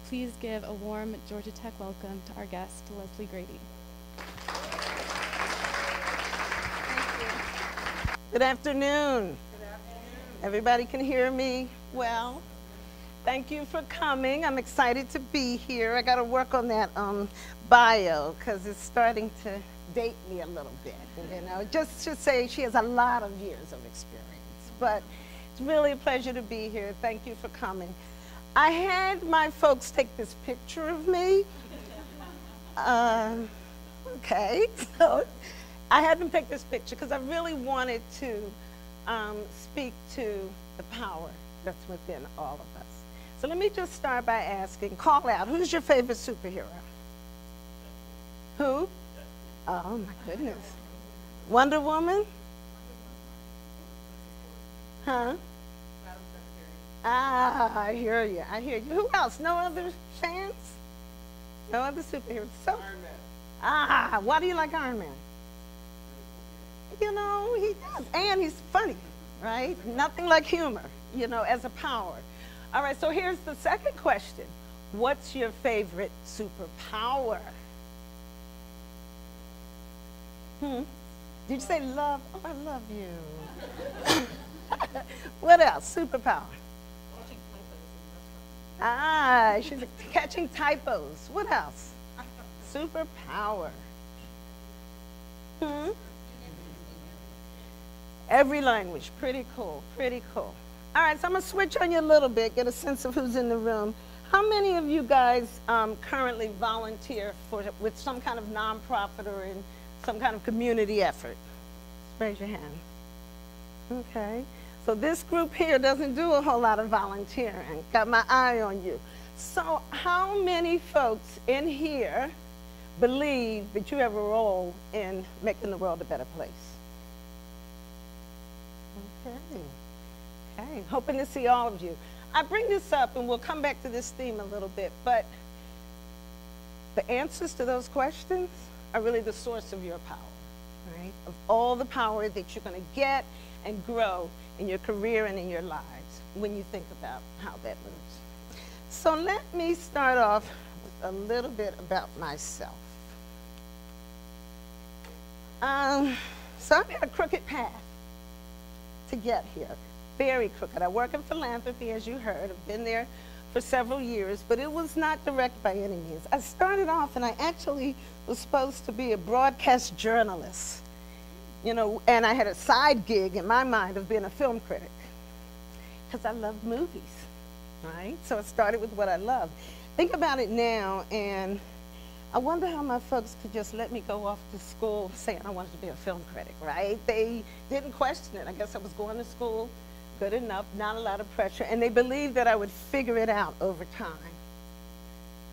Please give a warm Georgia Tech welcome to our guest, Lesley Grady. Good afternoon. Everybody can hear me well. Thank you for coming. I'm excited to be here. I got to work on that bio because it's starting to date me a little bit. Just to say she has a lot of years of experience. But it's really a pleasure to be here. Thank you for coming. I had my folks take this picture of me. Okay, so I had them take this picture because I really wanted to speak to the power that's within all of us. So let me just start by asking, call out, who's your favorite superhero? Who? Oh my goodness. Wonder Woman? Huh? I hear you. I hear you. Who else? No other fans? No other superheroes? So, Iron Man. Why do you like Iron Man? He does. And he's funny, right? Nothing like humor, as a power. All right, so here's the second question. What's your favorite superpower? Did you say love? Oh, I love you. What else? Superpower. She's catching typos. What else? Superpower. Every language. Pretty cool. Pretty cool. All right, so I'm going to switch on you a little bit, get a sense of who's in the room. How many of you guys currently volunteer with some kind of nonprofit or in some kind of community effort? Raise your hand. Okay. So this group here doesn't do a whole lot of volunteering. Got my eye on you. So how many folks in here believe that you have a role in making the world a better place? Okay. Hoping to see all of you. I bring this up, and we'll come back to this theme a little bit, but the answers to those questions are really the source of your power, right? Of all the power that you're going to get and grow in your career and in your lives when you think about how that moves. So let me start off with a little bit about myself. So I've had a crooked path to get here, very crooked. I work in philanthropy, as you heard. I've been there for several years, but it was not direct by any means. I started off, and I actually was supposed to be a broadcast journalist. And I had a side gig in my mind of being a film critic because I loved movies, right? So I started with what I loved. Think about it now, and I wonder how my folks could just let me go off to school saying I wanted to be a film critic, right? They didn't question it. I guess I was going to school, good enough, not a lot of pressure, and they believed that I would figure it out over time,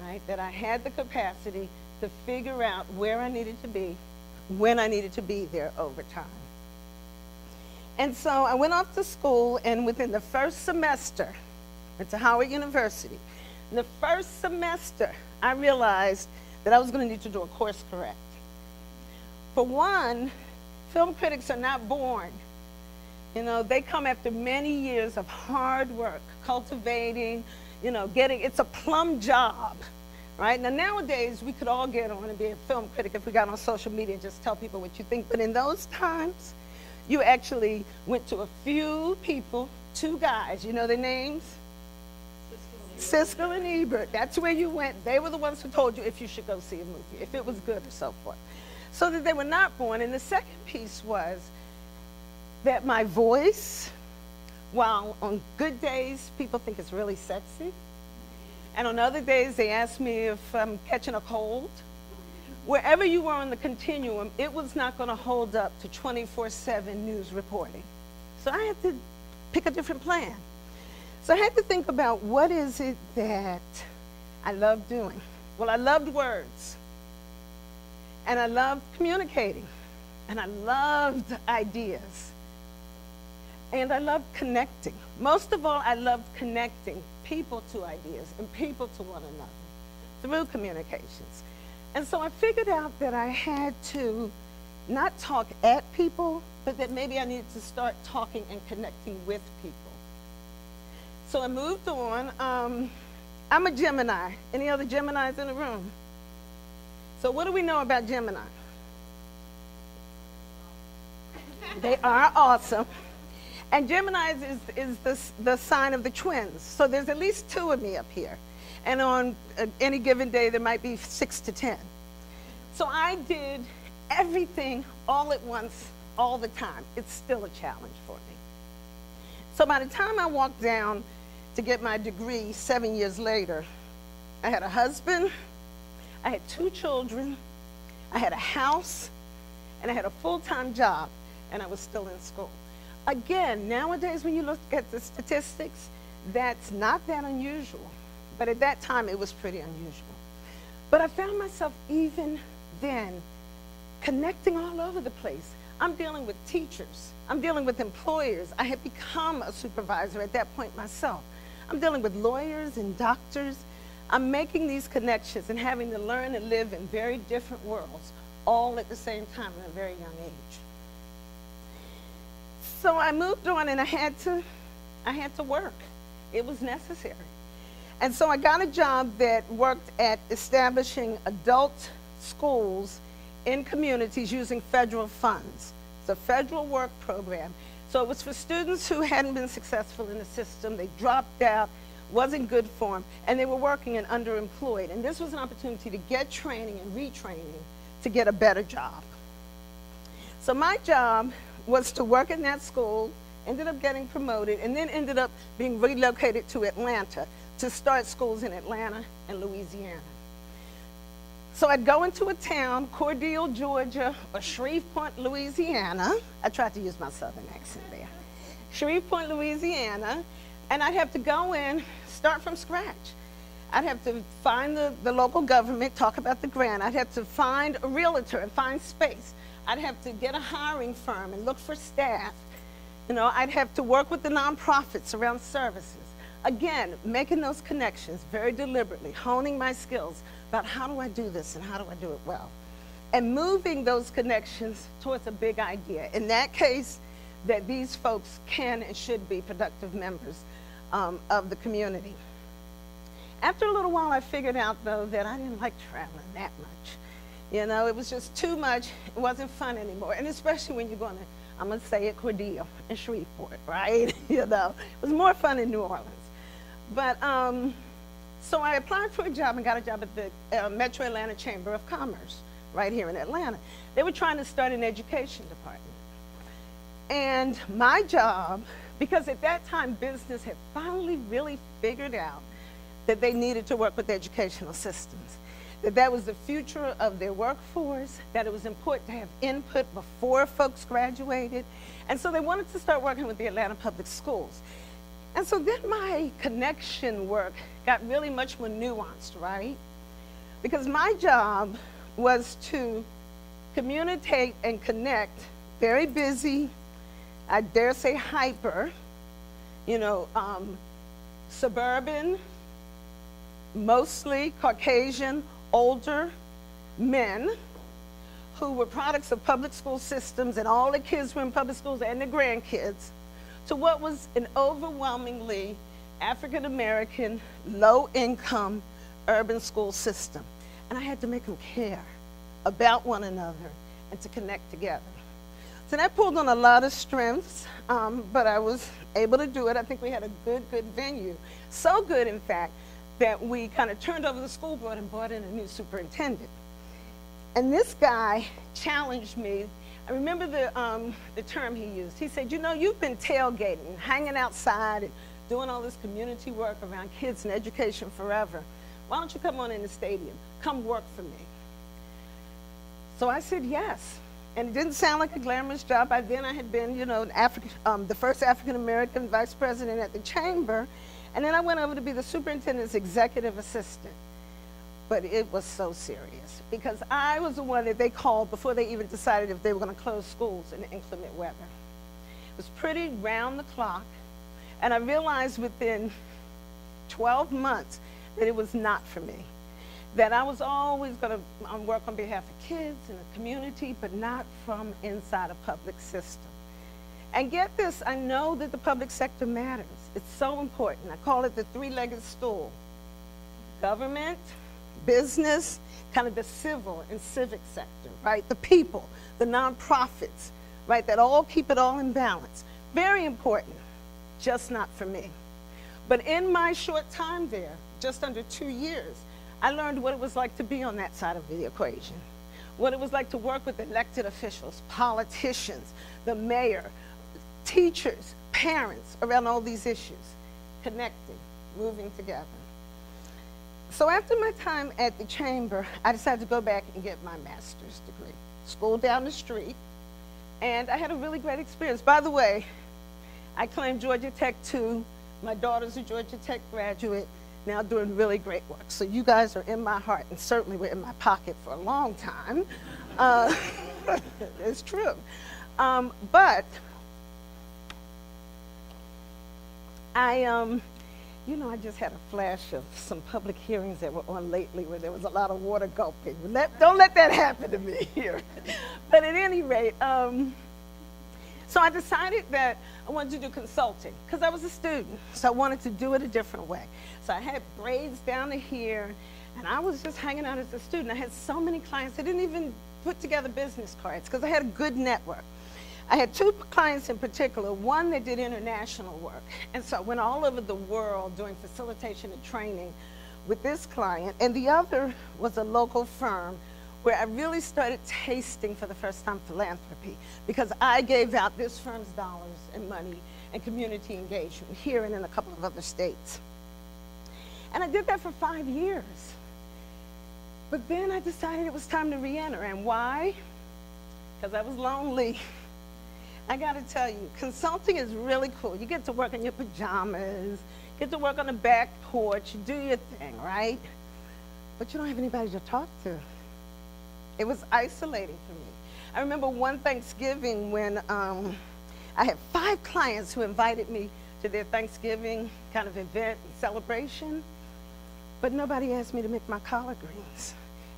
right? That I had the capacity to figure out where I needed to be, when I needed to be there over time. And so I went off to school, and within the first semester, went to Howard University. In the first semester, I realized that I was going to need to do a course correct. For one, film critics are not born. They come after many years of hard work, cultivating, it's a plum job. Right? Now, nowadays, we could all get on and be a film critic if we got on social media and just tell people what you think. But in those times, you actually went to a few people, two guys. You know their names? Siskel and Ebert. That's where you went. They were the ones who told you if you should go see a movie, if it was good or so forth. So that they were not born. And the second piece was that my voice, while on good days, people think it's really sexy, and on other days, they asked me if I'm catching a cold. Wherever you were on the continuum, it was not going to hold up to 24/7 news reporting. So I had to pick a different plan. So I had to think about what is it that I love doing. Well, I loved words, and I loved communicating, and I loved ideas, and I loved connecting. Most of all, I loved connecting people to ideas and people to one another through communications. And so I figured out that I had to not talk at people, but that maybe I needed to start talking and connecting with people. So I moved on. I'm a Gemini. Any other Geminis in the room? So what do we know about Gemini? They are awesome. And Geminis is the sign of the twins. So there's at least 2 of me up here. And on any given day, there might be 6 to 10. So I did everything all at once, all the time. It's still a challenge for me. So by the time I walked down to get my degree 7 years later, I had a husband, I had 2 children, I had a house, and I had a full-time job, and I was still in school. Again, nowadays when you look at the statistics, that's not that unusual. But at that time, it was pretty unusual. But I found myself even then connecting all over the place. I'm dealing with teachers. I'm dealing with employers. I had become a supervisor at that point myself. I'm dealing with lawyers and doctors. I'm making these connections and having to learn and live in very different worlds, all at the same time at a very young age. So I moved on, and I had to work. It was necessary. And so I got a job that worked at establishing adult schools in communities using federal funds. It's a federal work program. So it was for students who hadn't been successful in the system. They dropped out, wasn't good for them, and they were working and underemployed. And this was an opportunity to get training and retraining to get a better job. So my job was to work in that school, ended up getting promoted, and then ended up being relocated to Atlanta to start schools in Atlanta and Louisiana. So I'd go into a town, Cordele, Georgia, or Shreveport, Louisiana. I tried to use my southern accent there. Shreveport, Louisiana, and I'd have to go in, start from scratch. I'd have to find the local government, talk about the grant. I'd have to find a realtor and find space. I'd have to get a hiring firm and look for staff. You know, I'd have to work with the nonprofits around services. Again, making those connections very deliberately, honing my skills about how do I do this and how do I do it well. And moving those connections towards a big idea. In that case, that these folks can and should be productive members of the community. After a little while, I figured out, though, that I didn't like traveling that much. You know, it was just too much. It wasn't fun anymore. And especially when you're going to, I'm going to say it, Cordele and Shreveport, right? You know, it was more fun in New Orleans. But so I applied for a job and got a job at the Metro Atlanta Chamber of Commerce right here in Atlanta. They were trying to start an education department. And my job, because at that time business had finally really figured out that they needed to work with educational systems, that was the future of their workforce, that it was important to have input before folks graduated. And so they wanted to start working with the Atlanta Public Schools. And so then my connection work got really much more nuanced, right? Because my job was to communicate and connect, very busy, I dare say hyper, you know, suburban, mostly Caucasian, older men who were products of public school systems, and all the kids were in public schools and the grandkids, to what was an overwhelmingly African-American, low-income, urban school system. And I had to make them care about one another and to connect together. So that pulled on a lot of strengths, but I was able to do it. I think we had a good venue. So good, in fact, that we kind of turned over the school board and brought in a new superintendent. And this guy challenged me. I remember the term he used. He said, you know, you've been tailgating, hanging outside, and doing all this community work around kids and education forever. Why don't you come on in the stadium? Come work for me. So I said yes. And it didn't sound like a glamorous job. By then I had been, you know, the first African-American vice president at the chamber. And then I went over to be the superintendent's executive assistant. But it was so serious because I was the one that they called before they even decided if they were going to close schools in inclement weather. It was pretty round the clock. And I realized within 12 months that it was not for me. That I was always going to work on behalf of kids and the community, but not from inside a public system. And get this, I know that the public sector matters. It's so important. I call it the three-legged stool. government, business, kind of the civil and civic sector, right? The people, the nonprofits, right? That all keep it all in balance. Very important, just not for me. But in my short time there, just under 2 years, I learned what it was like to be on that side of the equation, what it was like to work with elected officials, politicians, the mayor, teachers, parents around all these issues, connecting, moving together. So after my time at the chamber, I decided to go back and get my master's degree. School down the street, and I had a really great experience. By the way, I claimed Georgia Tech too. My daughter's a Georgia Tech graduate, now doing really great work. So you guys are in my heart, and certainly were in my pocket for a long time. It's true. But I just had a flash of some public hearings that were on lately where there was a lot of water gulping. Don't let that happen to me here. But at any rate, so I decided that I wanted to do consulting because I was a student. So I wanted to do it a different way. So I had braids down to here, and I was just hanging out as a student. I had so many clients. I didn't even put together business cards because I had a good network. I had 2 clients in particular, one that did international work. And so I went all over the world doing facilitation and training with this client. And the other was a local firm where I really started tasting for the first time philanthropy because I gave out this firm's dollars and money and community engagement here and in a couple of other states. And I did that for 5 years. But then I decided it was time to re-enter. And why? Because I was lonely. I got to tell you, consulting is really cool. You get to work in your pajamas, get to work on the back porch, you do your thing, right? But you don't have anybody to talk to. It was isolating for me. I remember one Thanksgiving when I had 5 clients who invited me to their Thanksgiving kind of event and celebration, but nobody asked me to make my collard greens.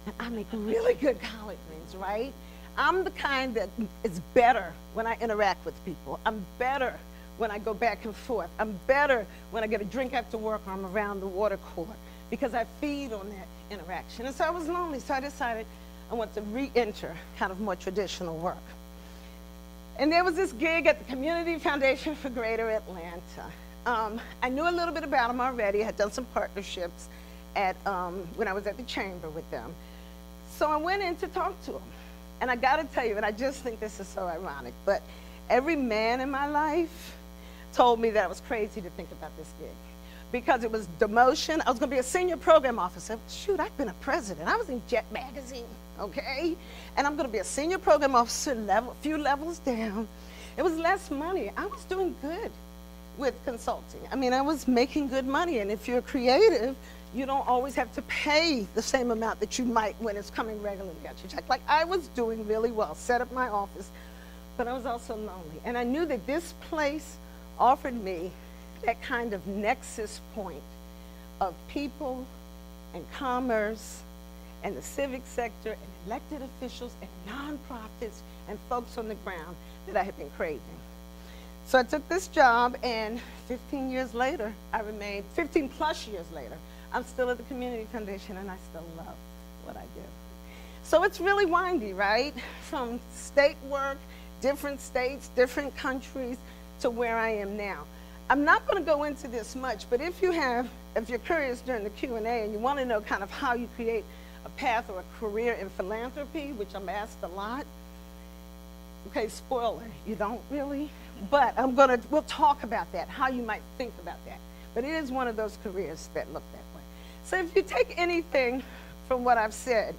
And I make really good collard greens, right? I'm the kind that is better when I interact with people. I'm better when I go back and forth. I'm better when I get a drink after work or I'm around the water cooler because I feed on that interaction. And so I was lonely, so I decided I want to re-enter kind of more traditional work. And there was this gig at the Community Foundation for Greater Atlanta. I knew a little bit about them already. I had done some partnerships when I was at the chamber with them. So I went in to talk to them. And I got to tell you, and I just think this is so ironic, but every man in my life told me that I was crazy to think about this gig because it was demotion. I was going to be a senior program officer. Shoot, I've been a president. I was in Jet Magazine, okay? And I'm going to be a senior program officer, a few levels down. It was less money. I was doing good with consulting. I mean, I was making good money, and if you're creative, you don't always have to pay the same amount that you might when it's coming regularly at your check. Like, I was doing really well, set up my office, but I was also lonely. And I knew that this place offered me that kind of nexus point of people and commerce and the civic sector and elected officials and nonprofits and folks on the ground that I had been craving. So I took this job, and 15 years later, 15 plus years later, I'm still at the Community Foundation, and I still love what I do. So it's really windy, right? From state work, different states, different countries, to where I am now. I'm not going to go into this much, but if you're curious during the Q&A and you want to know kind of how you create a path or a career in philanthropy, which I'm asked a lot, okay, spoiler, you don't really, but we'll talk about that, how you might think about that. But it is one of those careers that look that way. So if you take anything from what I've said,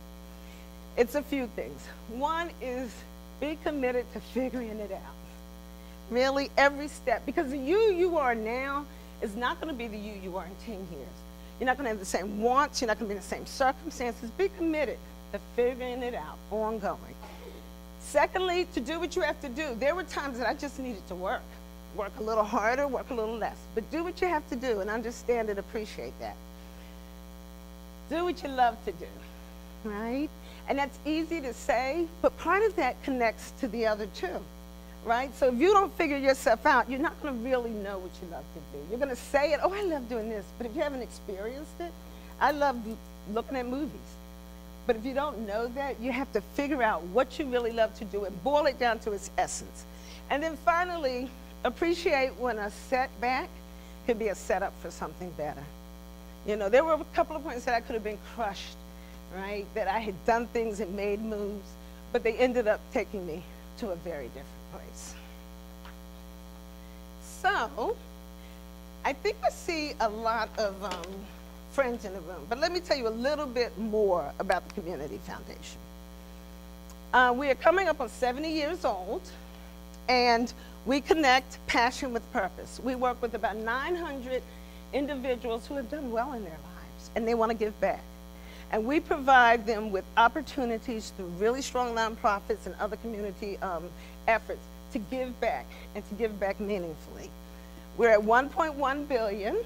it's a few things. One is be committed to figuring it out. Really, every step. Because the you are now is not going to be the you are in 10 years. You're not going to have the same wants. You're not going to be in the same circumstances. Be committed to figuring it out, ongoing. Secondly, to do what you have to do. There were times that I just needed to work. Work a little harder, work a little less. But do what you have to do and understand and appreciate that. Do what you love to do, right? And that's easy to say, but part of that connects to the other two, right? So if you don't figure yourself out, you're not going to really know what you love to do. You're going to say it, oh, I love doing this, but if you haven't experienced it, I love looking at movies. But if you don't know that, you have to figure out what you really love to do and boil it down to its essence. And then finally, appreciate when a setback could be a setup for something better. You know, there were a couple of points that I could have been crushed, right? That I had done things and made moves, but they ended up taking me to a very different place. So, I think I see a lot of friends in the room, but let me tell you a little bit more about the Community Foundation. We are coming up on 70 years old, and we connect passion with purpose. We work with about 900 individuals who have done well in their lives, and they want to give back. And we provide them with opportunities through really strong nonprofits and other community efforts to give back, and to give back meaningfully. We're at $1.1 billion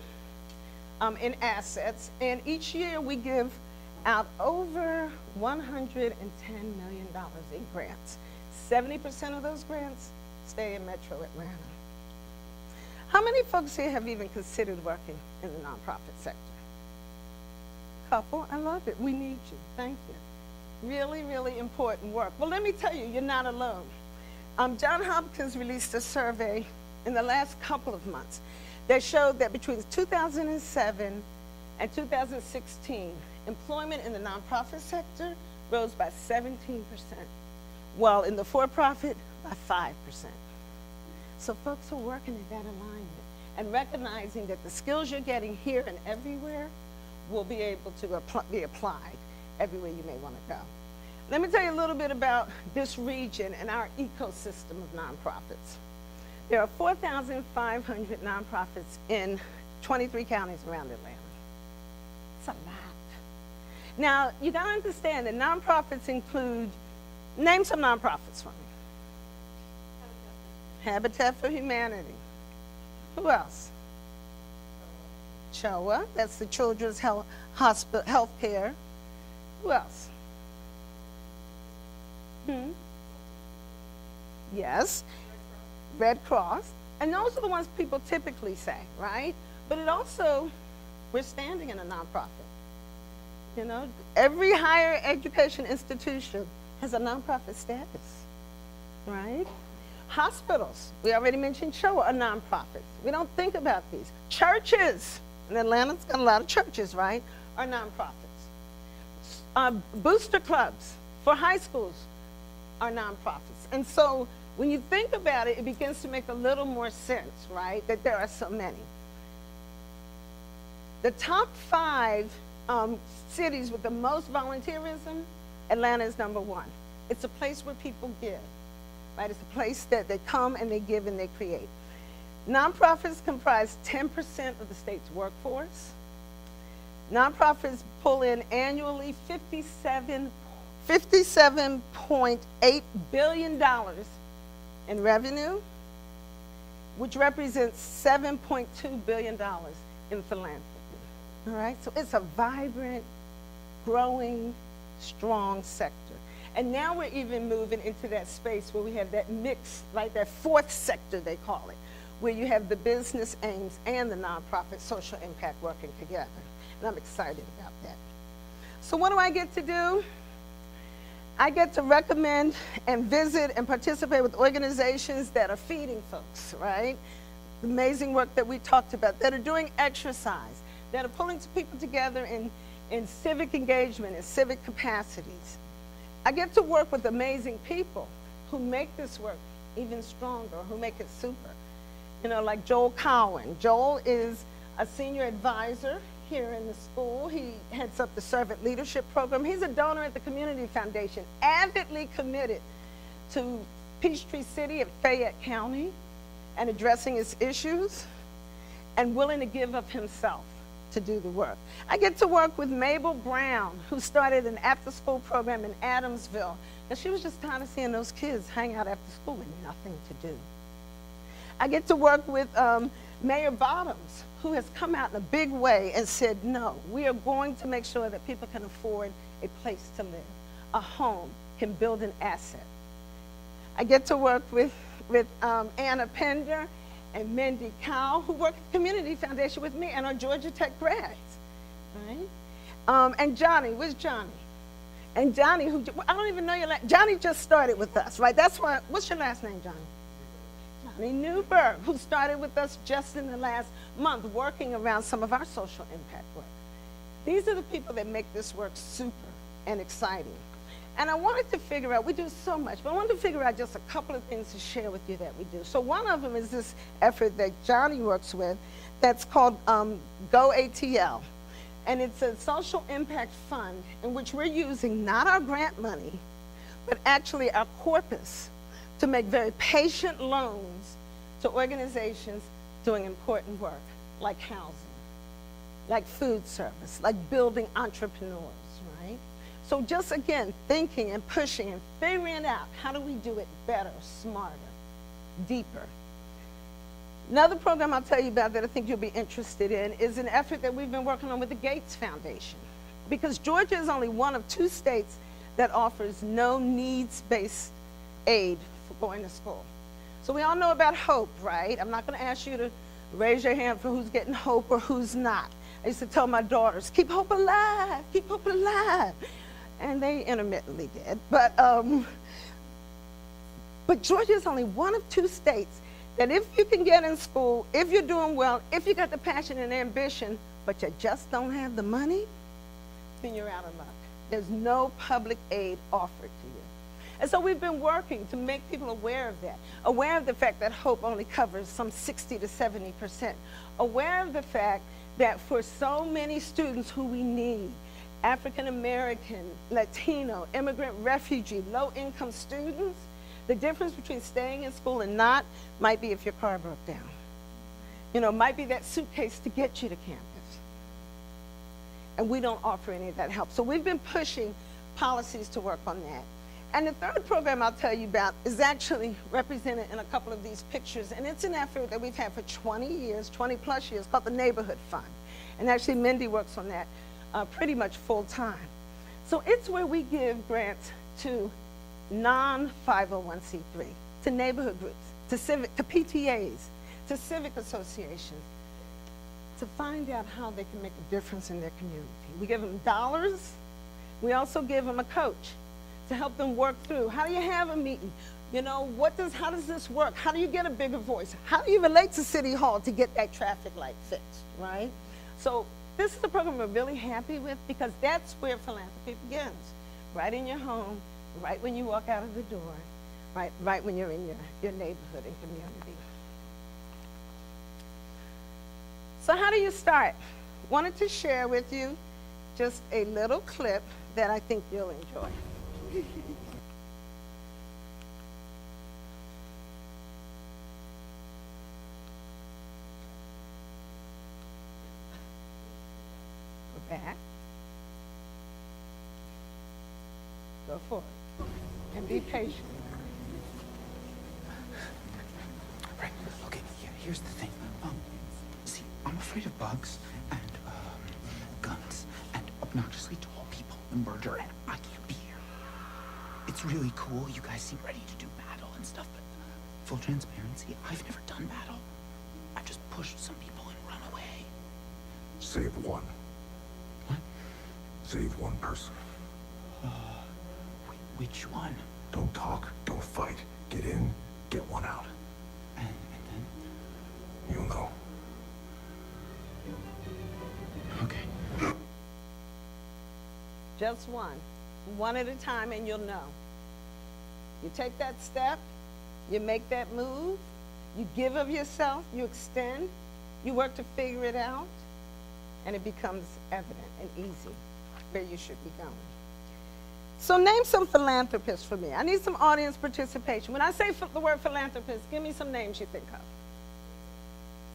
in assets, and each year we give out over $110 million in grants. 70% of those grants stay in Metro Atlanta. How many folks here have even considered working in the nonprofit sector? Couple, I love it. We need you. Thank you. Really, really important work. Well, let me tell you, you're not alone. Johns Hopkins released a survey in the last couple of months that showed that between 2007 and 2016, employment in the nonprofit sector rose by 17%, while in the for-profit by 5%. So folks are working at that alignment and recognizing that the skills you're getting here and everywhere will be able to be applied everywhere you may want to go. Let me tell you a little bit about this region and our ecosystem of nonprofits. There are 4,500 nonprofits in 23 counties around Atlanta. It's a lot. Now, you gotta understand that nonprofits include, name some nonprofits for me. Habitat for Humanity. Who else? CHOA, that's the Children's Health Care. Who else? Yes, Red Cross. And those are the ones people typically say, right? But it also, we're standing in a nonprofit. You know, every higher education institution has a nonprofit status, right? Hospitals, we already mentioned CHOA, are nonprofits. We don't think about these. Churches, and Atlanta's got a lot of churches, right, are nonprofits. Booster clubs for high schools are nonprofits. And so when you think about it, it begins to make a little more sense, right, that there are so many. The top 5 cities with the most volunteerism, Atlanta is number 1. It's a place where people give, right? It's a place that they come and they give and they create. Nonprofits comprise 10% of the state's workforce. Nonprofits pull in annually $57.8 billion in revenue, which represents $7.2 billion in philanthropy. All right, so it's a vibrant, growing, strong sector. And now we're even moving into that space where we have that mix, like that 4th sector, they call it, where you have the business aims and the nonprofit social impact working together. And I'm excited about that. So what do I get to do? I get to recommend and visit and participate with organizations that are feeding folks, right? The amazing work that we talked about, that are doing exercise, that are pulling people together in civic engagement and civic capacities. I get to work with amazing people who make this work even stronger, who make it super. You know, like Joel Cowan. Joel is a senior advisor here in the school. He heads up the Servant Leadership Program. He's a donor at the Community Foundation, avidly committed to Peachtree City and Fayette County and addressing its issues, and willing to give of himself to do the work. I get to work with Mabel Brown, who started an after-school program in Adamsville, and she was just tired of seeing those kids hang out after school with nothing to do. I get to work with Mayor Bottoms, who has come out in a big way and said, no, we are going to make sure that people can afford a place to live, a home, can build an asset. I get to work with Anna Pender and Mindy Cowell, who work at the Community Foundation with me and are Georgia Tech grads, right? And Johnny, where's Johnny? And Johnny, I don't even know your last, Johnny just started with us, right? That's why, what's your last name, Johnny? Johnny Newberg, who started with us just in the last month, working around some of our social impact work. These are the people that make this work super and exciting. And I wanted to figure out, we do so much, but I wanted to figure out just a couple of things to share with you that we do. So one of them is this effort that Johnny works with that's called Go ATL. And it's a social impact fund in which we're using not our grant money, but actually our corpus to make very patient loans to organizations doing important work, like housing, like food service, like building entrepreneurs, right? So just, again, thinking and pushing and figuring out how do we do it better, smarter, deeper. Another program I'll tell you about that I think you'll be interested in is an effort that we've been working on with the Gates Foundation. Because Georgia is only one of 2 states that offers no needs-based aid for going to school. So we all know about HOPE, right? I'm not gonna ask you to raise your hand for who's getting HOPE or who's not. I used to tell my daughters, keep hope alive, keep hope alive. And they intermittently did. But Georgia is only one of 2 states that if you can get in school, if you're doing well, if you got the passion and ambition, but you just don't have the money, then you're out of luck. There's no public aid offered to you. And so we've been working to make people aware of that, aware of the fact that HOPE only covers some 60 to 70%, aware of the fact that for so many students who we need, African American, Latino, immigrant, refugee, low-income students, the difference between staying in school and not might be if your car broke down. You know, might be that suitcase to get you to campus. And we don't offer any of that help. So we've been pushing policies to work on that. And the third program I'll tell you about is actually represented in a couple of these pictures. And it's an effort that we've had for 20 years, 20 plus years, called the Neighborhood Fund. And actually Mindy works on that pretty much full time. So it's where we give grants to non-501c3, to neighborhood groups, to PTAs, to civic associations, to find out how they can make a difference in their community. We give them dollars. We also give them a coach to help them work through. How do you have a meeting? You know, how does this work? How do you get a bigger voice? How do you relate to City Hall to get that traffic light fixed, right? So this is a program we're really happy with because that's where philanthropy begins, right in your home, right when you walk out of the door, right when you're in your neighborhood and community. So how do you start? Wanted to share with you just a little clip that I think you'll enjoy. Go back. Go forward. And be patient. Right. Okay. Yeah. Here's the thing. See, I'm afraid of bugs and guns and obnoxiously tall people and murder, and I can't be here. It's really cool. You guys seem ready to do battle and stuff, but full transparency, I've never done battle. I've just pushed some people and run away. Save one. What? Save one person. Which one? Don't talk, don't fight. Get in, get one out. And then? You'll know. Okay. Just one at a time, and you'll know. You take that step, you make that move, you give of yourself, you extend, you work to figure it out, and it becomes evident and easy where you should be going. So name some philanthropists for me. I need some audience participation. When I say the word philanthropist, give me some names you think of.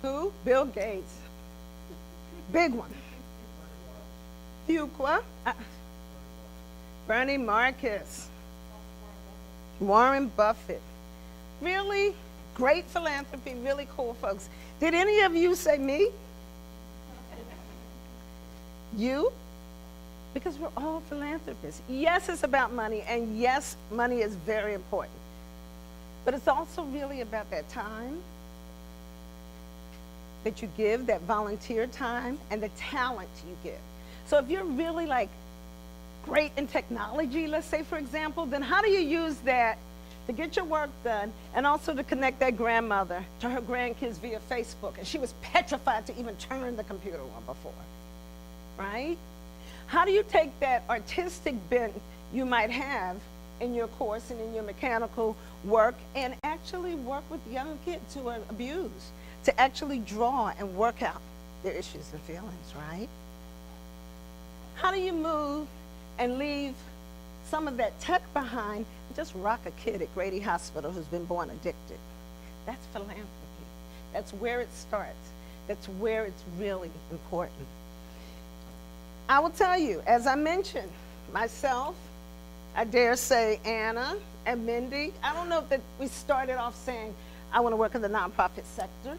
Who? Bill Gates. Big one. Fuqua. Bernie Marcus. Warren Buffett. Really great philanthropy, really cool folks. Did any of you say me? You? Because we're all philanthropists. Yes, it's about money, and yes, money is very important. But it's also really about that time that you give, that volunteer time, and the talent you give. So if you're really like great in technology, let's say for example, then how do you use that to get your work done and also to connect that grandmother to her grandkids via Facebook? And she was petrified to even turn the computer on before, right? How do you take that artistic bent you might have in your course and in your mechanical work and actually work with young kids who are abused to actually draw and work out their issues and feelings, right? How do you move and leave some of that tech behind and just rock a kid at Grady Hospital who's been born addicted? That's philanthropy. That's where it starts. That's where it's really important. I will tell you, as I mentioned, myself, I dare say Anna and Mindy, I don't know that we started off saying, I want to work in the nonprofit sector.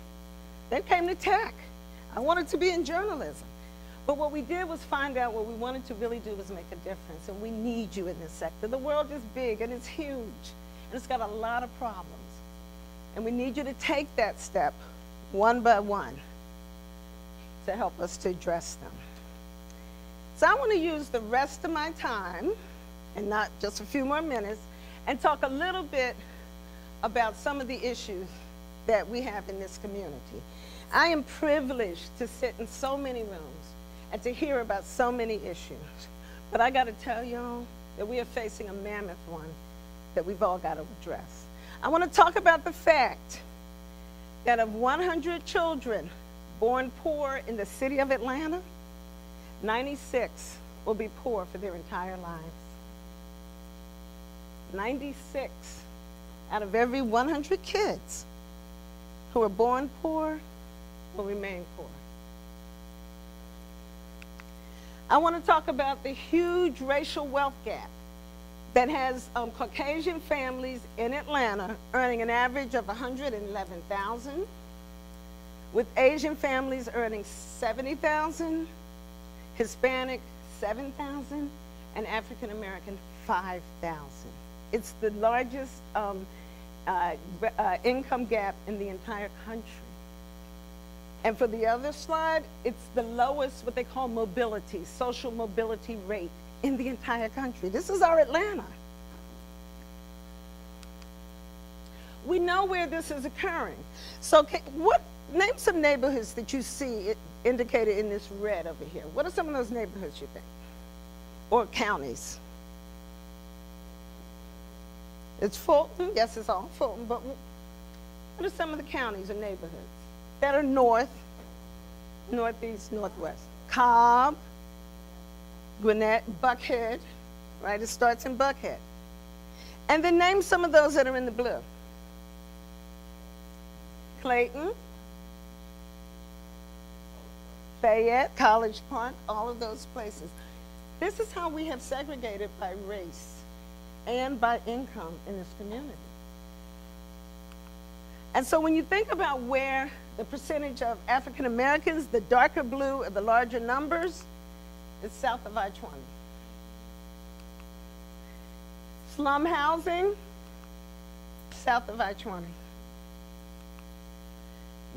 Then came to tech. I wanted to be in journalism. But what we did was find out what we wanted to really do was make a difference, and we need you in this sector. The world is big, and it's huge, and it's got a lot of problems. And we need you to take that step one by one to help us to address them. So I want to use the rest of my time, and not just a few more minutes, and talk a little bit about some of the issues that we have in this community. I am privileged to sit in so many rooms and to hear about so many issues. But I got to tell y'all that we are facing a mammoth one that we've all got to address. I want to talk about the fact that of 100 children born poor in the city of Atlanta, 96 will be poor for their entire lives. 96 out of every 100 kids who are born poor will remain poor. I want to talk about the huge racial wealth gap that has Caucasian families in Atlanta earning an average of $111,000, with Asian families earning $70,000, Hispanic $7,000, and African American $5,000. It's the largest income gap in the entire country. And for the other slide, it's the lowest, what they call mobility, social mobility rate in the entire country. This is our Atlanta. We know where this is occurring. So name some neighborhoods that you see indicated in this red over here. What are some of those neighborhoods you think? Or counties? It's Fulton. Yes, it's all Fulton. But what are some of the counties or neighborhoods that are north, northeast, northwest? Cobb, Gwinnett, Buckhead, right? It starts in Buckhead. And then name some of those that are in the blue. Clayton, Fayette, College Park, all of those places. This is how we have segregated by race and by income in this community. And so when you think about where the percentage of African Americans, the darker blue are the larger numbers, it's south of I-20. Slum housing, south of I-20.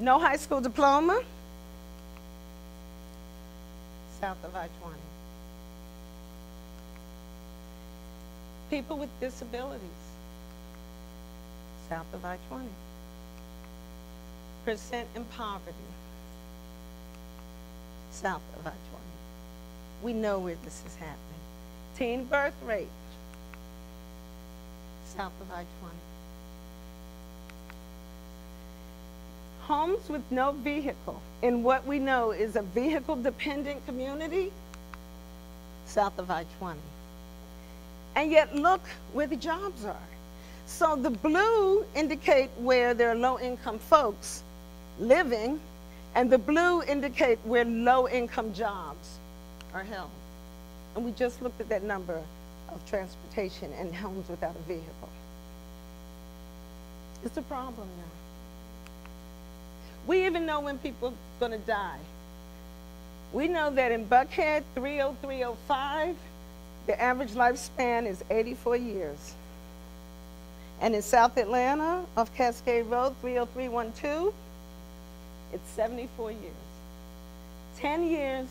No high school diploma, south of I-20. People with disabilities, south of I-20. Percent in poverty, south of I-20. We know where this is happening. Teen birth rate, south of I-20. Homes with no vehicle in what we know is a vehicle-dependent community, south of I-20. And yet look where the jobs are. So the blue indicate where there are low-income folks living, and the blue indicate where low-income jobs are held. And we just looked at that number of transportation and homes without a vehicle. It's a problem now. We even know when people are going to die. We know that in Buckhead, 30305, the average lifespan is 84 years. And in South Atlanta, off Cascade Road, 30312, it's 74 years. 10 years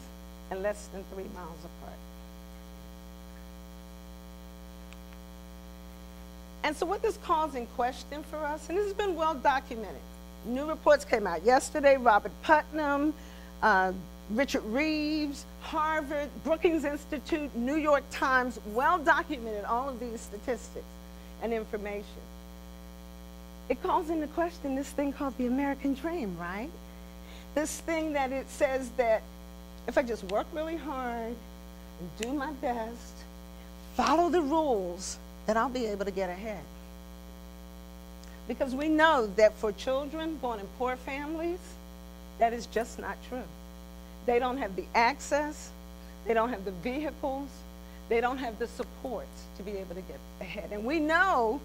and less than 3 miles apart. And so what this calls in question for us, and this has been well documented. New reports came out yesterday, Robert Putnam, Richard Reeves, Harvard, Brookings Institute, New York Times, well documented all of these statistics and information. It calls into question this thing called the American dream, right? This thing that it says that if I just work really hard and do my best, follow the rules, then I'll be able to get ahead. Because we know that for children born in poor families, that is just not true. They don't have the access, they don't have the vehicles, they don't have the supports to be able to get ahead. And we know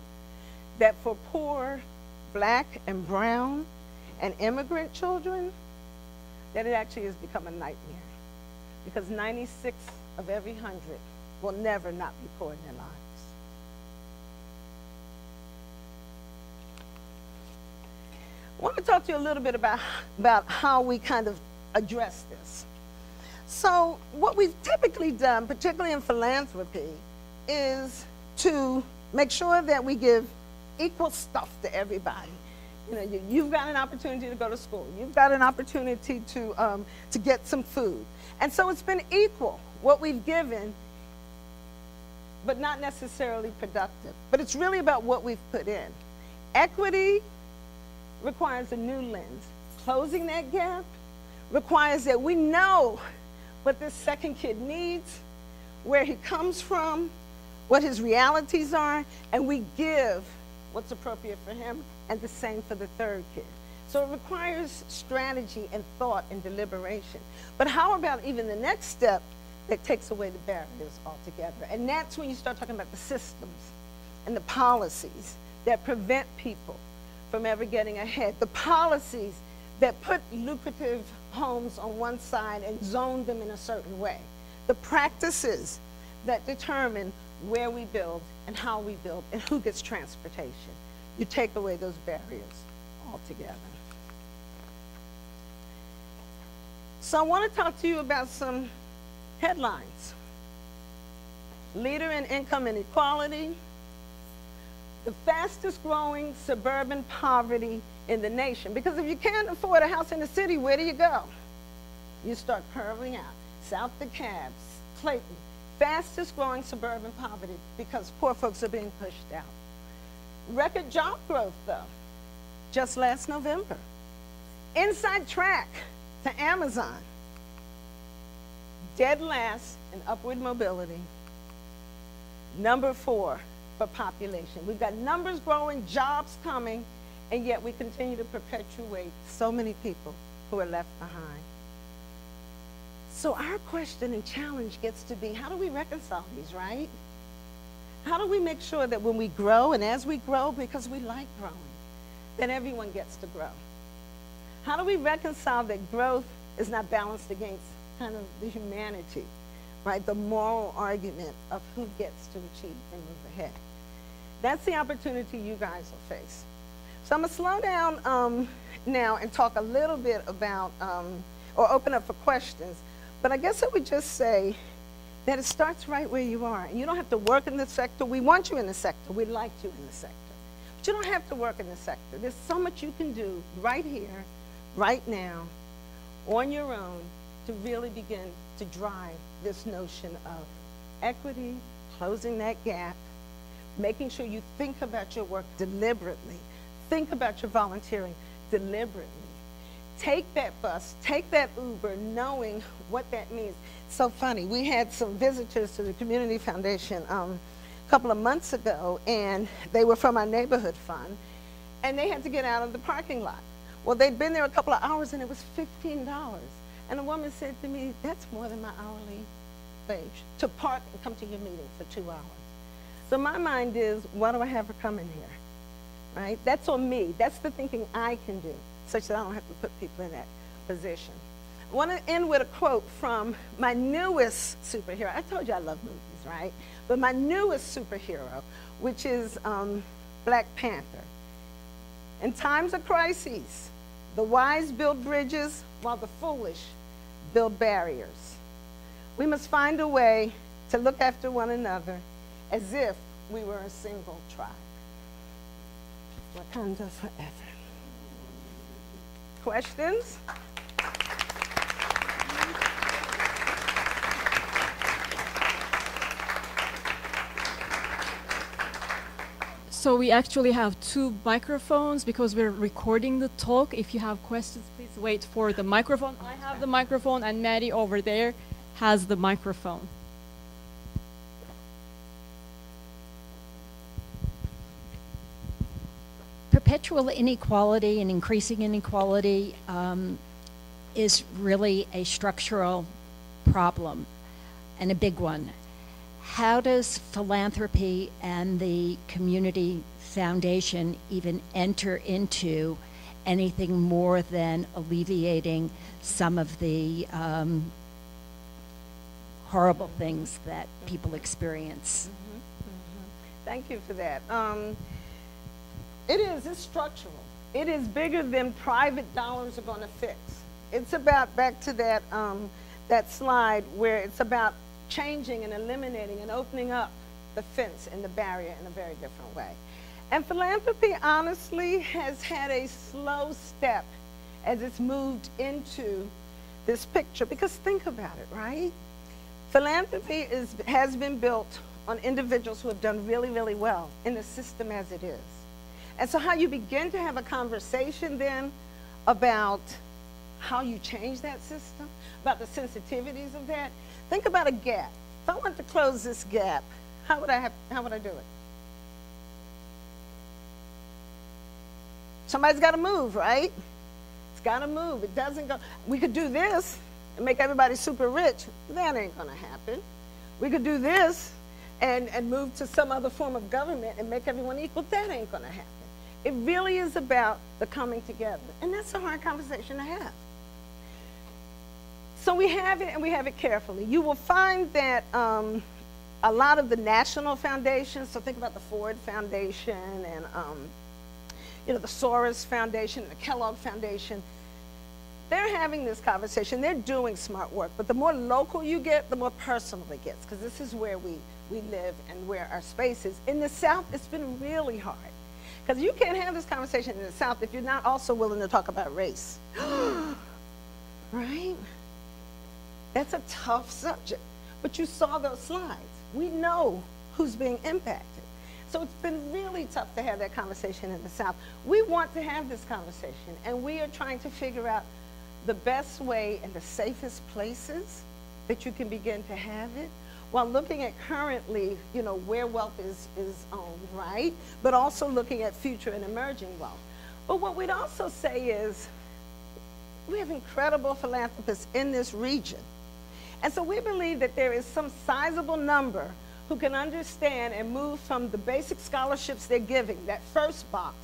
that for poor Black and brown and immigrant children, that it actually has become a nightmare. Because 96 of every 100 will never not be poor in their lives. I want to talk to you a little bit about how we kind of address this. So what we've typically done, particularly in philanthropy, is to make sure that we give equal stuff to everybody. You know, you've got an opportunity to go to school. You've got an opportunity to get some food. And so it's been equal, what we've given, but not necessarily productive. But it's really about what we've put in. Equity requires a new lens. Closing that gap requires that we know what this second kid needs, where he comes from, what his realities are, and we give what's appropriate for him, and the same for the third kid. So it requires strategy and thought and deliberation. But how about even the next step that takes away the barriers altogether? And that's when you start talking about the systems and the policies that prevent people from ever getting ahead. The policies that put lucrative homes on one side and zone them in a certain way. The practices that determine where we build and how we build and who gets transportation. You take away those barriers altogether. So I want to talk to you about some headlines. Leader in income inequality, the fastest growing suburban poverty in the nation. Because if you can't afford a house in the city, where do you go? You start curving out. South DeKalb, Clayton, fastest growing suburban poverty because poor folks are being pushed out. Record job growth, though, just last November. Inside track to Amazon. Dead last in upward mobility. Number 4 for population. We've got numbers growing, jobs coming, and yet we continue to perpetuate so many people who are left behind. So our question and challenge gets to be, how do we reconcile these, right? How do we make sure that when we grow, and as we grow, because we like growing, that everyone gets to grow? How do we reconcile that growth is not balanced against kind of the humanity, right? The moral argument of who gets to achieve and move ahead. That's the opportunity you guys will face. So I'm gonna slow down now and talk a little bit about, or open up for questions. But I guess I would just say that it starts right where you are. And you don't have to work in the sector. We want you in the sector. We like you in the sector. But you don't have to work in the sector. There's so much you can do right here, right now, on your own, to really begin to drive this notion of equity, closing that gap, making sure you think about your work deliberately, think about your volunteering deliberately. Take that bus, take that Uber, knowing what that means. It's so funny, we had some visitors to the Community Foundation a couple of months ago, and they were from our neighborhood fund, and they had to get out of the parking lot. Well, they'd been there a couple of hours, and it was $15. And a woman said to me, that's more than my hourly wage to park and come to your meeting for 2 hours. So my mind is, why do I have her coming here, right? That's on me. That's the thinking I can do, such that I don't have to put people in that position. I want to end with a quote from my newest superhero. I told you I love movies, right? But my newest superhero, which is Black Panther. In times of crises, the wise build bridges while the foolish build barriers. We must find a way to look after one another as if we were a single tribe. Wakanda forever. Questions? So we actually have 2 microphones because we're recording the talk. If you have questions, please wait for the microphone. I have the microphone, and Maddie over there has the microphone. Perpetual inequality and increasing inequality is really a structural problem, and a big one. How does philanthropy and the community foundation even enter into anything more than alleviating some of the horrible things that people experience? Thank you for that. It's structural. It is bigger than private dollars are going to fix. It's about, back to that, that slide where it's about changing and eliminating and opening up the fence and the barrier in a very different way. And philanthropy, honestly, has had a slow step as it's moved into this picture. Because think about it, right? Philanthropy has been built on individuals who have done really, really well in the system as it is. And so how you begin to have a conversation then about how you change that system, about the sensitivities of that. Think about a gap. If I want to close this gap, how would I do it? Somebody's got to move, right? It's got to move. It doesn't go. We could do this and make everybody super rich. That ain't going to happen. We could do this and move to some other form of government and make everyone equal. That ain't going to happen. It really is about the coming together. And that's a hard conversation to have. So we have it, and we have it carefully. You will find that a lot of the national foundations, so think about the Ford Foundation and the Soros Foundation, the Kellogg Foundation, they're having this conversation. They're doing smart work. But the more local you get, the more personal it gets, because this is where we live and where our space is. In the South, it's been really hard, because you can't have this conversation in the South if you're not also willing to talk about race. Right? That's a tough subject. But you saw those slides. We know who's being impacted. So it's been really tough to have that conversation in the South. We want to have this conversation, and we are trying to figure out the best way and the safest places that you can begin to have it, while looking at currently, where wealth is owned, right? But also looking at future and emerging wealth. But what we'd also say is, we have incredible philanthropists in this region. And so we believe that there is some sizable number who can understand and move from the basic scholarships they're giving, that first box,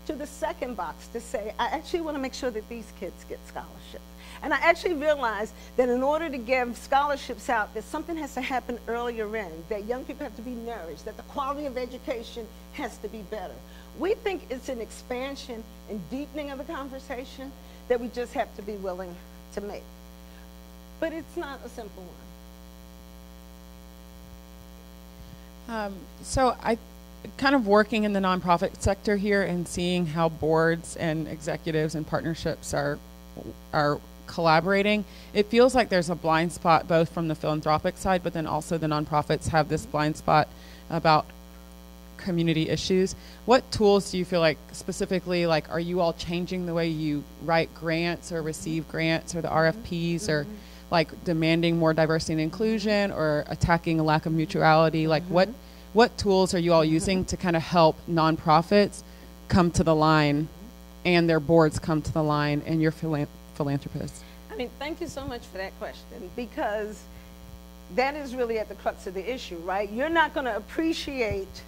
to the second box to say, I actually want to make sure that these kids get scholarships. And I actually realized that in order to give scholarships out, that something has to happen earlier in, that young people have to be nourished, that the quality of education has to be better. We think it's an expansion and deepening of the conversation that we just have to be willing to make. But it's not a simple one. So I kind of working in the nonprofit sector here and seeing how boards and executives and partnerships are collaborating, it feels like there's a blind spot both from the philanthropic side, but then also the nonprofits have this blind spot about community issues. What tools do you feel like specifically, like, are you all changing the way you write grants or receive grants or the RFPs or like demanding more diversity and inclusion or attacking a lack of mutuality? Like what tools are you all using to kind of help nonprofits come to the line and their boards come to the line and your philanthropists? I mean, thank you so much for that question, because that is really at the crux of the issue, right? You're not going to appreciate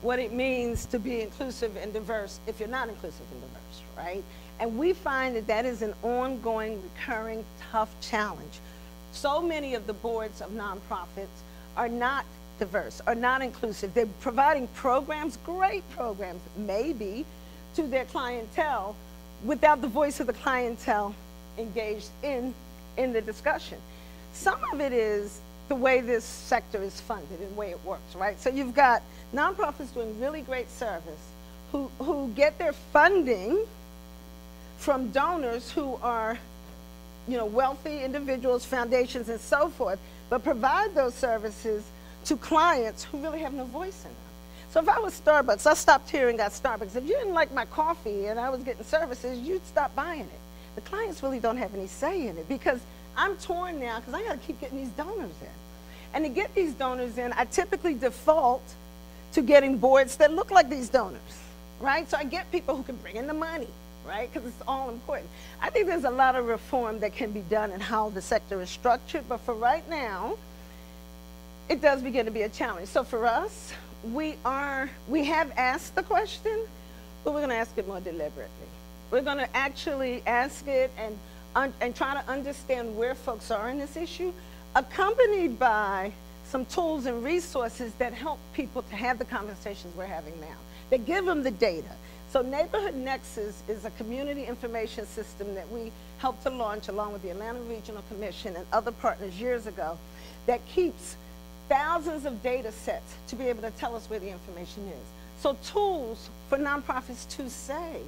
what it means to be inclusive and diverse if you're not inclusive and diverse, right? And we find that that is an ongoing, recurring, tough challenge. So many of the boards of nonprofits are not diverse, are not inclusive. They're providing programs, great programs, maybe, to their clientele without the voice of the clientele engaged in the discussion. Some of it is the way this sector is funded and the way it works, right? So you've got nonprofits doing really great service who get their funding from donors who are, wealthy individuals, foundations, and so forth, but provide those services to clients who really have no voice in them. So if I was Starbucks, I stopped here and got Starbucks. If you didn't like my coffee and I was getting services, you'd stop buying it. The clients really don't have any say in it because I'm torn now because I got to keep getting these donors in. And to get these donors in, I typically default to getting boards that look like these donors, right? So I get people who can bring in the money, right? Because it's all important. I think there's a lot of reform that can be done in how the sector is structured, but for right now, it does begin to be a challenge. So for us, we have asked the question, but we're going to ask it more deliberately. We're going to actually ask it and try to understand where folks are in this issue, accompanied by some tools and resources that help people to have the conversations we're having now, that give them the data. So Neighborhood Nexus is a community information system that we helped to launch along with the Atlanta Regional Commission and other partners years ago that keeps thousands of data sets to be able to tell us where the information is. So tools for nonprofits to say,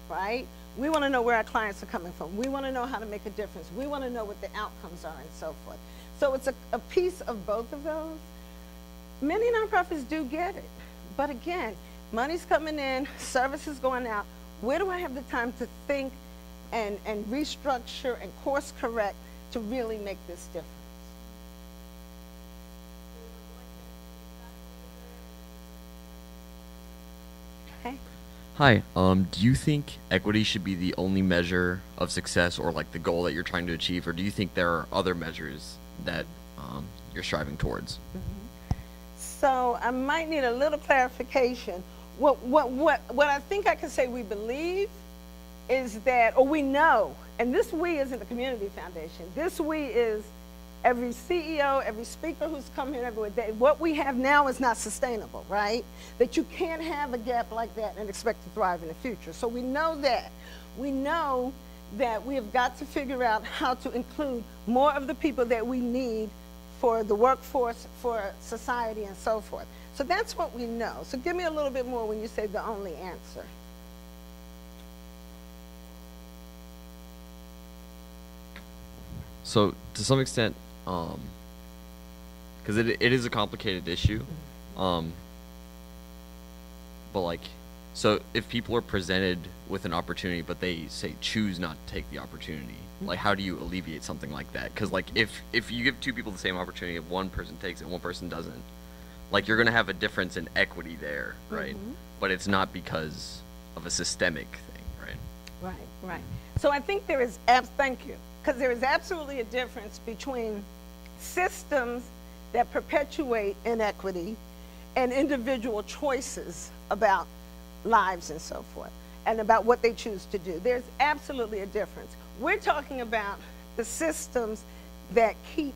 right? We want to know where our clients are coming from. We want to know how to make a difference. We want to know what the outcomes are and so forth. So it's a piece of both of those. Many nonprofits do get it. But again, money's coming in, services going out. Where do I have the time to think and restructure and course correct to really make this difference? Okay. Hi, do you think equity should be the only measure of success or like the goal that you're trying to achieve, or do you think there are other measures that you're striving towards? So I might need a little clarification. What I think I can say we believe is that, or we know, and this we isn't the community foundation, this we is every CEO, every speaker who's come here every day. What we have now is not sustainable, right? That you can't have a gap like that and expect to thrive in the future. So we know that. We know that we have got to figure out how to include more of the people that we need for the workforce, for society, and so forth. So that's what we know. So give me a little bit more when you say the only answer. So to some extent, because it is a complicated issue, but like, so if people are presented with an opportunity but they say choose not to take the opportunity, like how do you alleviate something like that? Because like if you give two people the same opportunity, if one person takes it and one person doesn't, like you're gonna have a difference in equity there, right? But it's not because of a systemic thing, right? Right. So I think there is, thank you, because there is absolutely a difference between systems that perpetuate inequity and individual choices about lives and so forth, and about what they choose to do. There's absolutely a difference. We're talking about the systems that keep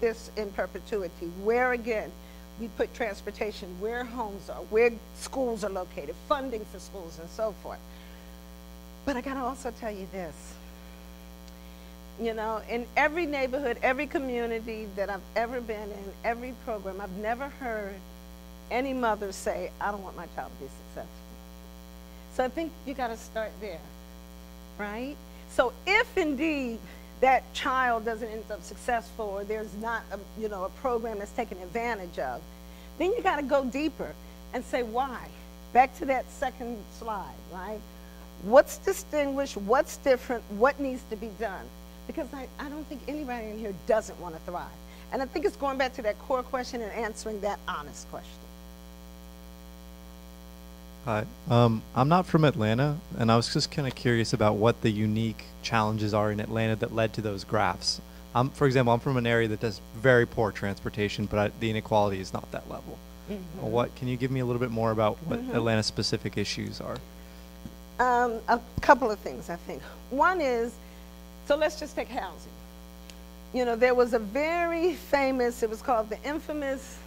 this in perpetuity, where again, we put transportation, where homes are, where schools are located, funding for schools and so forth. But I gotta also tell you this, in every neighborhood, every community that I've ever been in, every program, I've never heard any mother say, I don't want my child to be successful. So I think you gotta start there, right? So if indeed that child doesn't end up successful, or there's not a program that's taken advantage of, then you gotta go deeper and say why. Back to that second slide, right? What's distinguished, what's different, what needs to be done? Because I don't think anybody in here doesn't want to thrive. And I think it's going back to that core question and answering that honest question. Hi, I'm not from Atlanta, and I was just kind of curious about what the unique challenges are in Atlanta that led to those graphs. For example, I'm from an area that does very poor transportation, but the inequality is not that level. What can you give me a little bit more about what Atlanta-specific issues are? A couple of things, I think. One is, so let's just take housing. There was a very famous, it was called the infamous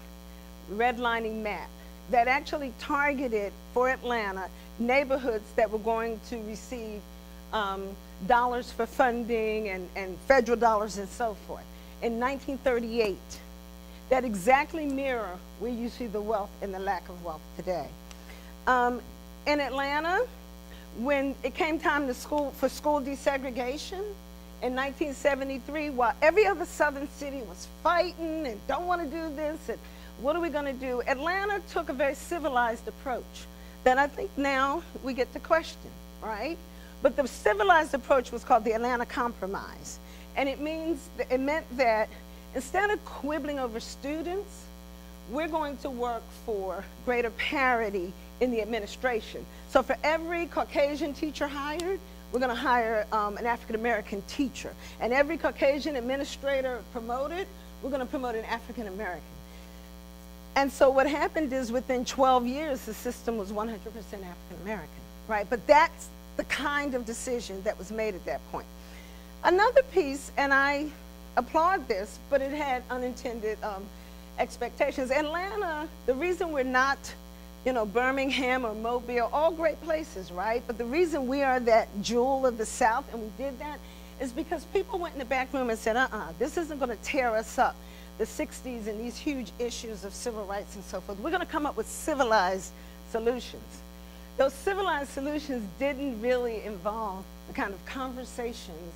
redlining map that actually targeted for Atlanta neighborhoods that were going to receive dollars for funding and federal dollars and so forth. in 1938 that exactly mirror where you see the wealth and the lack of wealth today. In Atlanta, when it came time for school desegregation in 1973, while every other southern city was fighting and don't want to do this and what are we going to do, Atlanta took a very civilized approach that I think now we get to question, right? But the civilized approach was called the Atlanta Compromise. And it meant that instead of quibbling over students, we're going to work for greater parity in the administration. So for every Caucasian teacher hired, we're going to hire an African-American teacher. And every Caucasian administrator promoted, we're going to promote an African-American. And so what happened is within 12 years, the system was 100% African-American, right? But that's the kind of decision that was made at that point. Another piece, and I applaud this, but it had unintended expectations. Atlanta, the reason we're not, Birmingham or Mobile, all great places, right? But the reason we are that jewel of the South, and we did that, is because people went in the back room and said, this isn't going to tear us up, the 60s and these huge issues of civil rights and so forth. We're going to come up with civilized solutions. Those civilized solutions didn't really involve the kind of conversations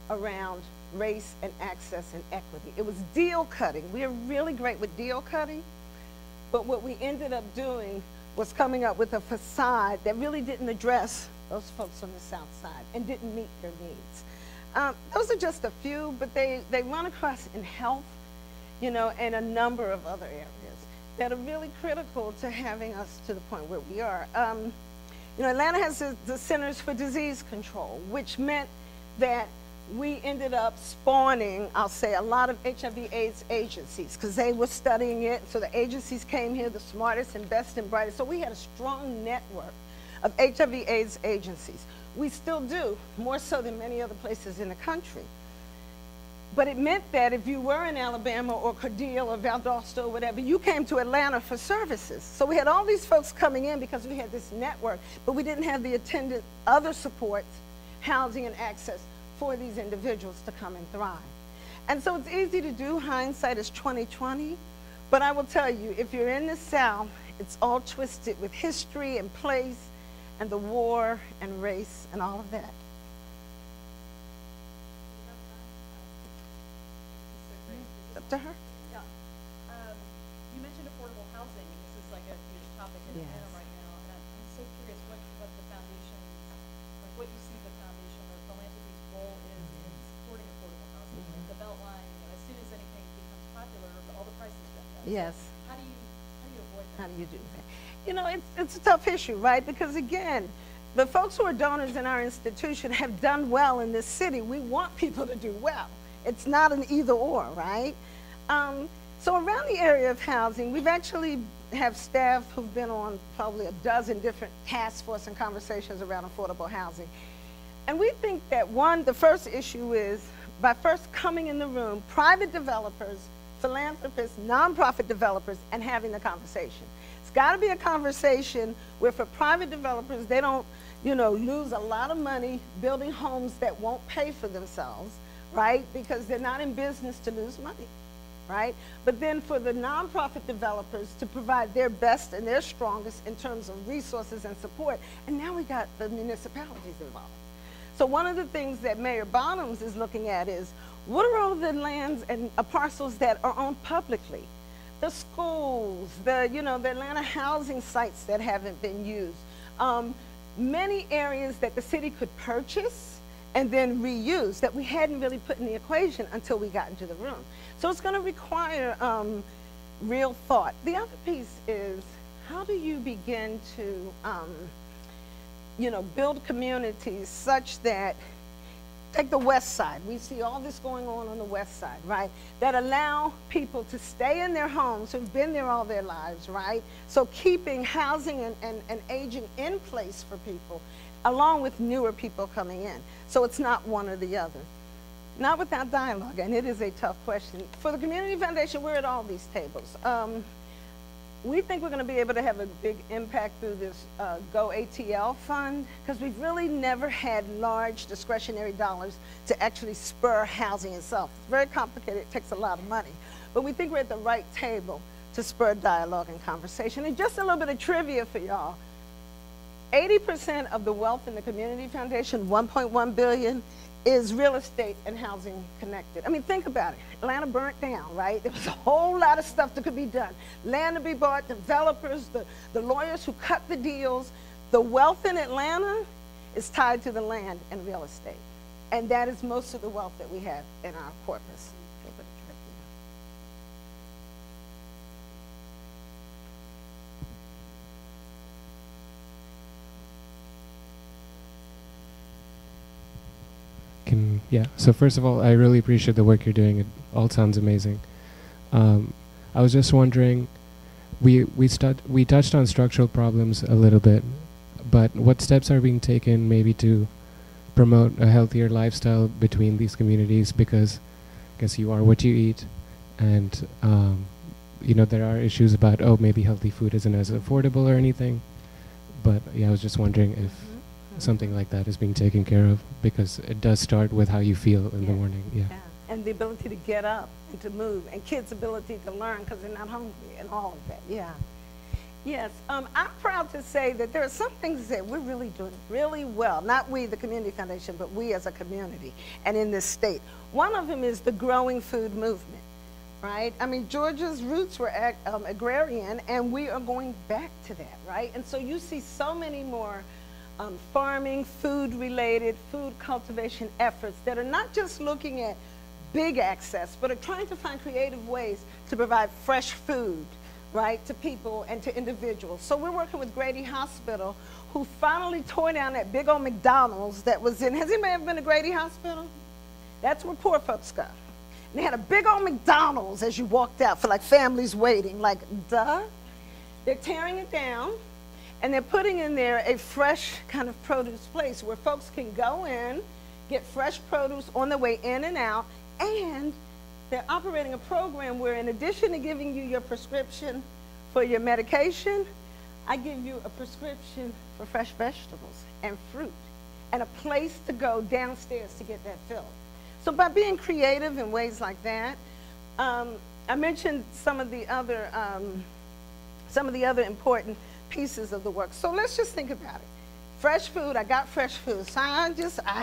around race and access and equity. It was deal cutting. We are really great with deal cutting, but what we ended up doing was coming up with a facade that really didn't address those folks on the South Side and didn't meet their needs. Those are just a few, but they run across in health, and a number of other areas that are really critical to having us to the point where we are. Atlanta has the Centers for Disease Control, which meant that we ended up spawning, I'll say, a lot of HIV/AIDS agencies because they were studying it. So the agencies came here, the smartest and best and brightest. So we had a strong network of HIV/AIDS agencies. We still do, more so than many other places in the country. But it meant that if you were in Alabama or Cordele or Valdosta or whatever, you came to Atlanta for services. So we had all these folks coming in because we had this network, but we didn't have the attendant other supports, housing and access for these individuals to come and thrive. And so it's easy to do, hindsight is 20/20, but I will tell you, if you're in the South, it's all twisted with history and place and the war and race and all of that. It's up to her. Yeah. You mentioned affordable housing, and this is like a huge topic in Yes. Atlanta right now, and I'm so curious what the foundation, like what you see the foundation or philanthropy's role is in supporting affordable housing. Like the Beltline, as soon as anything becomes popular, all the prices go up. Yes. So how do you avoid that? How do you do that? It's a tough issue, right? Because again, the folks who are donors in our institution have done well in this city. We want people to do well. It's not an either or, right? So around the area of housing, we've actually have staff who've been on probably a dozen different task force and conversations around affordable housing. And we think that the first issue is by first coming in the room, private developers, philanthropists, nonprofit developers, and having the conversation. It's got to be a conversation where for private developers, they don't, lose a lot of money building homes that won't pay for themselves, right? Because they're not in business to lose money, right? But then for the nonprofit developers to provide their best and their strongest in terms of resources and support. And now we got the municipalities involved. So one of the things that Mayor Bottoms is looking at is, what are all the lands and parcels that are owned publicly? The schools, the Atlanta housing sites that haven't been used. Many areas that the city could purchase and then reuse that we hadn't really put in the equation until we got into the room. So it's going to require real thought. The other piece is, how do you begin to build communities such that, take the West Side, we see all this going on the West Side, right? That allow people to stay in their homes who've been there all their lives, right? So keeping housing and aging in place for people, along with newer people coming in. So it's not one or the other. Not without dialogue, and it is a tough question. For the Community Foundation, we're at all these tables. We think we're going to be able to have a big impact through this Go ATL fund, because we've really never had large discretionary dollars to actually spur housing itself. It's very complicated, it takes a lot of money. But we think we're at the right table to spur dialogue and conversation. And just a little bit of trivia for y'all. 80% of the wealth in the Community Foundation, 1.1 billion, is real estate and housing connected. I mean, think about it. Atlanta burnt down, right? There was a whole lot of stuff that could be done. Land to be bought, developers, the lawyers who cut the deals. The wealth in Atlanta is tied to the land and real estate. And that is most of the wealth that we have in our corpus. So first of all, I really appreciate the work you're doing. It all sounds amazing. I was just wondering, we touched on structural problems a little bit, but what steps are being taken maybe to promote a healthier lifestyle between these communities? Because I guess you are what you eat, and there are issues about, maybe healthy food isn't as affordable or anything. But yeah, I was just wondering if something like that is being taken care of, because it does start with how you feel in the morning. Yeah. And the ability to get up and to move, and kids' ability to learn because they're not hungry, and all of that. Yeah. Yes, I'm proud to say that there are some things that we're really doing really well. Not we, the Community Foundation, but we as a community and in this state. One of them is the growing food movement, right? I mean, Georgia's roots were agrarian, and we are going back to that, right? And so you see so many more farming, food-related, food cultivation efforts that are not just looking at big access, but are trying to find creative ways to provide fresh food, right, to people and to individuals. So we're working with Grady Hospital, who finally tore down that big old McDonald's that was in, has anybody ever been to Grady Hospital? That's where poor folks go. And they had a big old McDonald's as you walked out for like families waiting, like, duh. They're tearing it down. And they're putting in there a fresh kind of produce place where folks can go in, get fresh produce on their way in and out, and they're operating a program where, in addition to giving you your prescription for your medication, I give you a prescription for fresh vegetables and fruit and a place to go downstairs to get that filled. So by being creative in ways like that, I mentioned some of the other important pieces of the work. So let's just think about it. Fresh food, I got fresh food. So I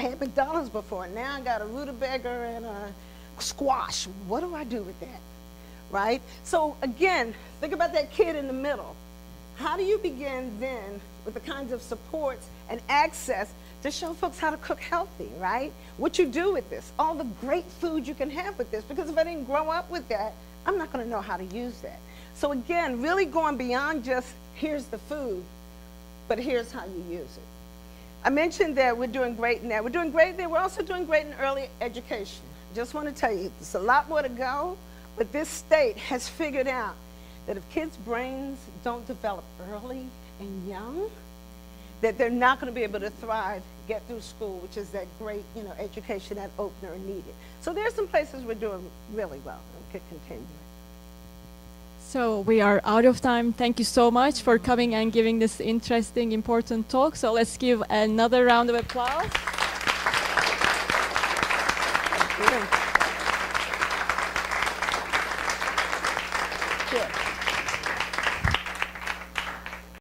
had McDonald's before. Now I got a rutabaga and a squash. What do I do with that, right? So again, think about that kid in the middle. How do you begin then with the kinds of supports and access to show folks how to cook healthy, right? What you do with this, all the great food you can have with this, because if I didn't grow up with that, I'm not gonna know how to use that. So again, really going beyond just here's the food, but here's how you use it. I mentioned that we're doing great in that. We're doing great there. We're also doing great in early education. Just want to tell you, there's a lot more to go, but this state has figured out that if kids' brains don't develop early and young, that they're not going to be able to thrive, get through school, which is that great, education, that opener needed. So there's some places we're doing really well and could continue. So we are out of time. Thank you so much for coming and giving this interesting, important talk. So let's give another round of applause. Thank you. Good.